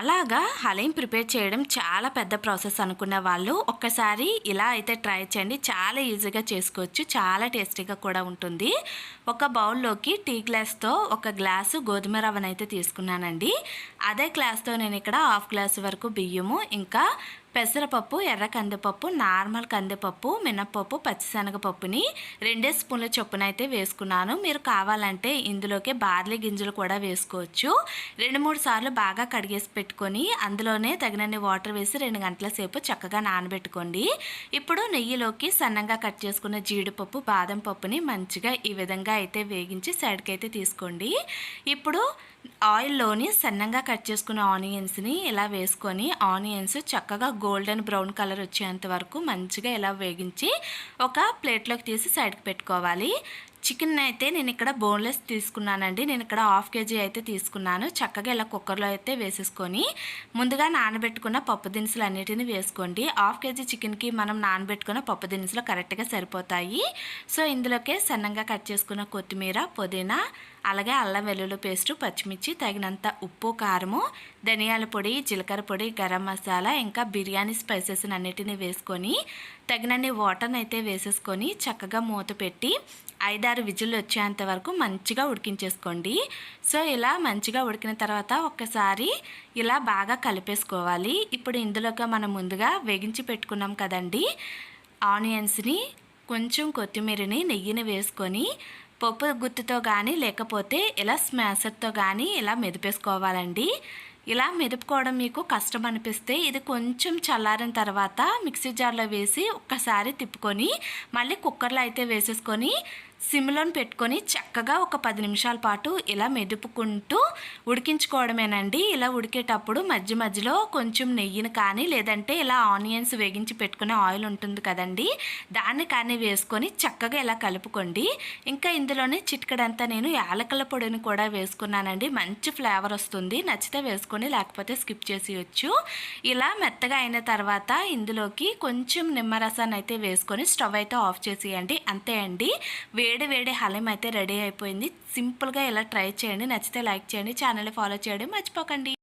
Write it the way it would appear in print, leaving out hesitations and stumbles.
అలాగా హలీం ప్రిపేర్ చేయడం చాలా పెద్ద ప్రాసెస్ అనుకున్న వాళ్ళు ఒక్కసారి ఇలా అయితే ట్రై చేయండి. చాలా ఈజీగా చేసుకోవచ్చు, చాలా టేస్టీగా కూడా ఉంటుంది. ఒక బౌల్లోకి టీ గ్లాస్తో ఒక గ్లాసు గోధుమ రవ్వనైతే తీసుకున్నానండి. అదే గ్లాస్తో నేను ఇక్కడ హాఫ్ గ్లాస్ వరకు బియ్యము, ఇంకా పెసరపప్పు, ఎర్ర కందిపప్పు, నార్మల్ కందిపప్పు, మినప్పప్పు, పచ్చిశనగపప్పుని 2 స్పూన్ల చొప్పున అయితే వేసుకున్నాను. మీరు కావాలంటే ఇందులోకి బార్లీ గింజలు కూడా వేసుకోవచ్చు. 2-3 సార్లు బాగా కడిగేసి పెట్టుకొని అందులోనే తగినన్ని వాటర్ వేసి 2 గంటల సేపు చక్కగా నానబెట్టుకోండి. ఇప్పుడు నెయ్యిలోకి సన్నంగా కట్ చేసుకున్న జీడిపప్పు, బాదం పప్పుని మంచిగా ఈ విధంగా అయితే వేగించి సైడ్కి అయితే తీసుకోండి. ఇప్పుడు ఆయిల్లోని సన్నంగా కట్ చేసుకున్న ఆనియన్స్ని ఇలా వేసుకొని ఆనియన్స్ చక్కగా గోల్డెన్ బ్రౌన్ కలర్ వచ్చేంత వరకు మంచిగా ఇలా వేగించి ఒక ప్లేట్లోకి తీసి సైడ్కి పెట్టుకోవాలి. చికెన్ అయితే నేను ఇక్కడ బోన్లెస్ తీసుకున్నానండి. నేను ఇక్కడ హాఫ్ కేజీ అయితే తీసుకున్నాను. చక్కగా ఇలా కుక్కర్లో అయితే వేసేసుకొని ముందుగా నానబెట్టుకున్న పప్పు దినుసులు అన్నిటిని వేసుకోండి. హాఫ్ కేజీ చికెన్కి మనం నానబెట్టుకున్న పప్పు దినుసులు కరెక్ట్గా సరిపోతాయి. సో ఇందులోకే సన్నంగా కట్ చేసుకున్న కొత్తిమీర, పుదీనా, అలాగే అల్లం వెల్లుల్లి పేస్టు, పచ్చిమిర్చి, తగినంత ఉప్పు, కారము, ధనియాల పొడి, జీలకర్ర పొడి, గరం మసాలా, ఇంకా బిర్యానీ స్పైసెస్ అన్నిటిని వేసుకొని తగినన్ని వాటర్ని అయితే వేసేసుకొని చక్కగా మూత పెట్టి 5-6 విజిల్లు వచ్చేంత వరకు మంచిగా ఉడికించేసుకోండి. సో ఇలా మంచిగా ఉడికిన తర్వాత ఒక్కసారి ఇలా బాగా కలిపేసుకోవాలి. ఇప్పుడు ఇందులోకి మనం ముందుగా వేగించి పెట్టుకున్నాం కదండి ఆనియన్స్ని, కొంచెం కొత్తిమీరని, నెయ్యిని వేసుకొని పప్పు గుత్తుతో కానీ లేకపోతే ఇలా స్మాషర్తో కానీ ఇలా మెదిపేసుకోవాలండి. ఇలా మెదుపుకోవడం మీకు కష్టం అనిపిస్తే ఇది కొంచెం చల్లారిన తర్వాత మిక్సీ జార్లో వేసి ఒక్కసారి తిప్పుకొని మళ్ళీ కుక్కర్లో అయితే వేసేసుకొని సిమ్లో పెట్టుకొని చక్కగా ఒక 10 నిమిషాల పాటు ఇలా మెదుపుకుంటూ ఉడికించుకోవడమేనండి. ఇలా ఉడికేటప్పుడు మధ్య మధ్యలో కొంచెం నెయ్యిని కానీ లేదంటే ఇలా ఆనియన్స్ వేగించి పెట్టుకునే ఆయిల్ ఉంటుంది కదండి, దాన్ని కానీ వేసుకొని చక్కగా ఇలా కలుపుకోండి. ఇంకా ఇందులోనే చిటికెడంతా నేను యాలకుల పొడిని కూడా వేసుకున్నానండి. మంచి ఫ్లేవర్ వస్తుంది. నచ్చితే వేసుకొని లేకపోతే స్కిప్ చేసేయచ్చు. ఇలా మెత్తగా అయిన తర్వాత ఇందులోకి కొంచెం నిమ్మరసాన్ని అయితే వేసుకొని స్టవ్ అయితే ఆఫ్ చేసేయండి. అంతే అండి, వేడి హలీం అయితే రెడీ అయిపోయింది. సింపుల్గా ఇలా ట్రై చేయండి. నచ్చితే లైక్ చేయండి, ఛానల్ని ఫాలో చేయడం మర్చిపోకండి.